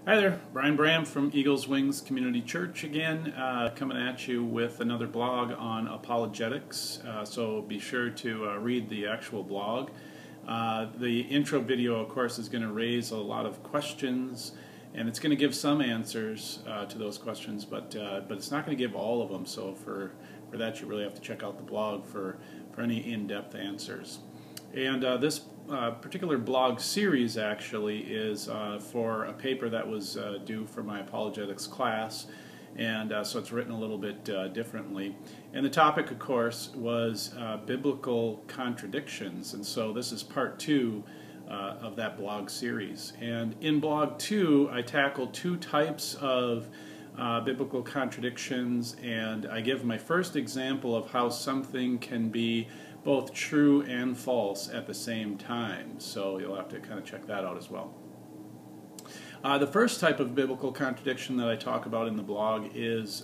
Hi there, Brian Bram from Eagles Wings Community Church again, coming at you with another blog on apologetics. So be sure to read the actual blog. The intro video, of course, is going to raise a lot of questions, and it's going to give some answers to those questions, but it's not going to give all of them. So for that, you really have to check out the blog for any in-depth answers. And this particular blog series actually is for a paper that was due for my apologetics class, and so it's written a little bit differently. And the topic, of course, was biblical contradictions, and so this is part 2 of that blog series. And in blog 2, I tackle 2 types of biblical contradictions, and I give my first example of how something can be both true and false at the same time. So you'll have to kind of check that out as well. The first type of biblical contradiction that I talk about in the blog is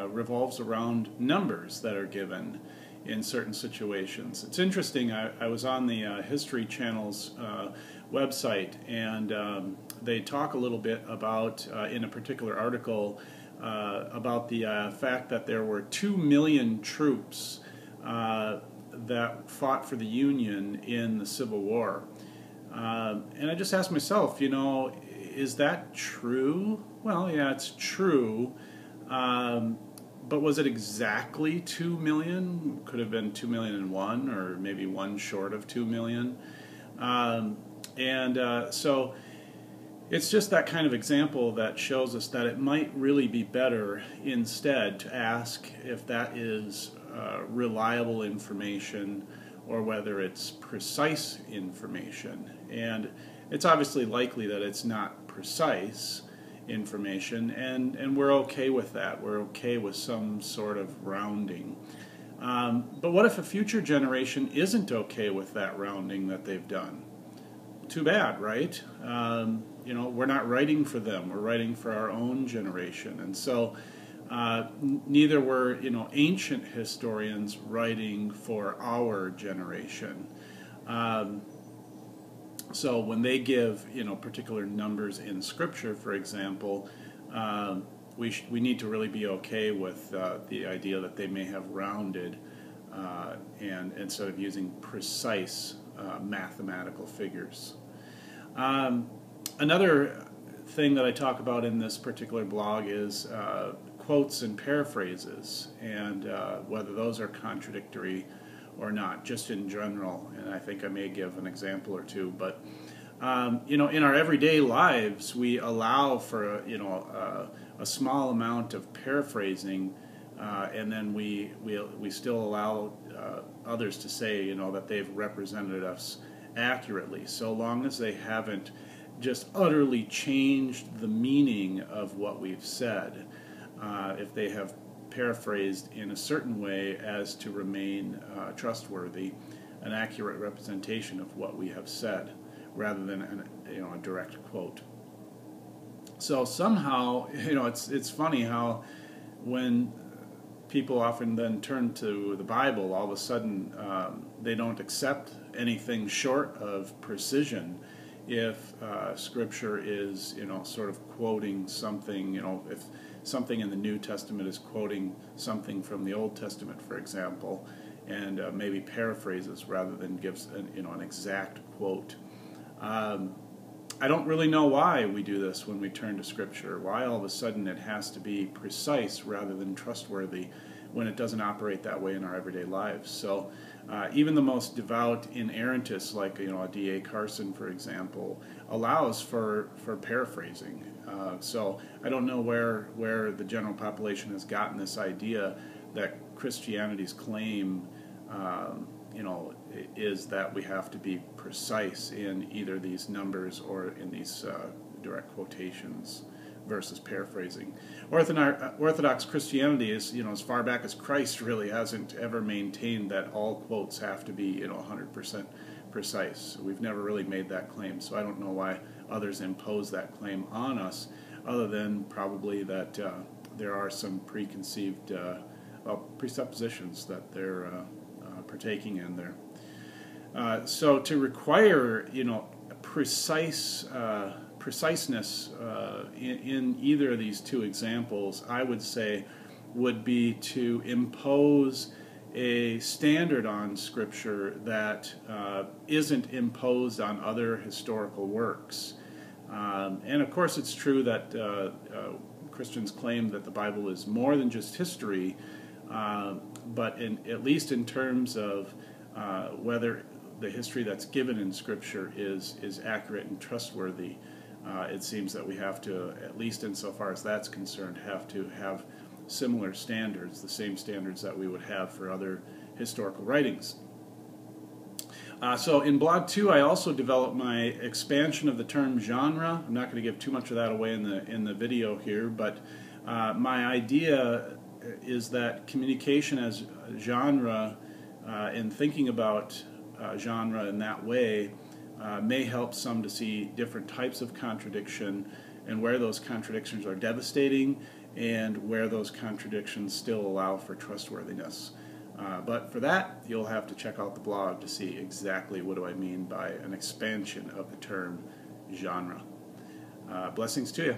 revolves around numbers that are given in certain situations. It's interesting, I was on the History Channel's website, and they talk a little bit about, in a particular article, about the fact that there were 2 million troops that fought for the Union in the Civil War. And I just asked myself, is that true? Well, yeah, it's true. But was it exactly 2 million? Could have been 2,000,001, or maybe one short of 2 million. So it's just that kind of example that shows us that it might really be better instead to ask if that is reliable information or whether it's precise information. And it's obviously likely that it's not precise information, and we're okay with that. We're okay with some sort of rounding. But what if a future generation isn't okay with that rounding that they've done? Too bad, right? We're not writing for them. We're writing for our own generation. And so neither were, ancient historians writing for our generation. So when they give, particular numbers in Scripture, for example, we need to really be okay with the idea that they may have rounded and instead of using precise mathematical figures. Another thing that I talk about in this particular blog is quotes and paraphrases, and whether those are contradictory or not, just in general. And I think I may give an example or two. But in our everyday lives, we allow for a small amount of paraphrasing, and then we still allow others to say that they've represented us accurately, so long as they haven't just utterly changed the meaning of what we've said. If they have paraphrased in a certain way as to remain trustworthy, an accurate representation of what we have said, rather than a direct quote. So somehow, it's funny how when people often then turn to the Bible, all of a sudden they don't accept anything short of precision if Scripture is, sort of quoting something, if something in the New Testament is quoting something from the Old Testament, for example, and maybe paraphrases rather than gives an exact quote. I don't really know why we do this when we turn to Scripture, why all of a sudden it has to be precise rather than trustworthy when it doesn't operate that way in our everyday lives. So even the most devout inerrantists, like a D.A. Carson, for example, allows for paraphrasing. So I don't know where the general population has gotten this idea that Christianity's claim is that we have to be precise in either these numbers or in these direct quotations versus paraphrasing. Orthodox Christianity is, as far back as Christ, really hasn't ever maintained that all quotes have to be, 100% precise. We've never really made that claim, so I don't know why others impose that claim on us, other than probably that there are some preconceived presuppositions that they're partaking in there. So to require, precise preciseness in either of these two examples, I would say, would be to impose a standard on Scripture that isn't imposed on other historical works. And of course it's true that Christians claim that the Bible is more than just history, but at least in terms of whether the history that's given in Scripture is accurate and trustworthy, it seems that we have to, at least insofar as that's concerned, have to have similar standards, the same standards that we would have for other historical writings. So in Blog 2, I also developed my expansion of the term genre. I'm not going to give too much of that away in the video here, but my idea is that communication as genre and thinking about genre in that way may help some to see different types of contradiction and where those contradictions are devastating and where those contradictions still allow for trustworthiness. But for that, you'll have to check out the blog to see exactly what do I mean by an expansion of the term genre. Blessings to you.